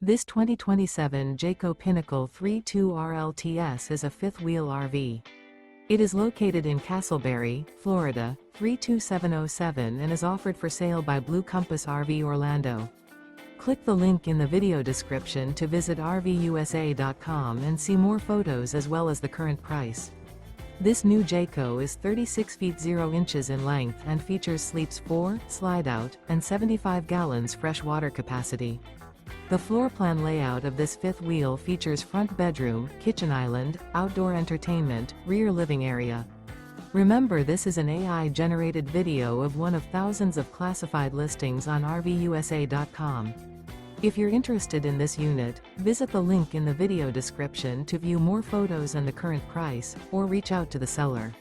This 2027 Jayco Pinnacle 32RLTS is a fifth-wheel RV. It is located in Casselberry, Florida, 32707 and is offered for sale by Blue Compass RV Orlando. Click the link in the video description to visit RVUSA.com and see more photos as well as the current price. This new Jayco is 36 feet 0 inches in length and features sleeps 4, slide-out, and 75 gallons fresh water capacity. The floor plan layout of this fifth wheel features front bedroom, kitchen island, outdoor entertainment, rear living area. Remember, this is an AI-generated video of one of thousands of classified listings on RVUSA.com. If you're interested in this unit, visit the link in the video description to view more photos and the current price, or reach out to the seller.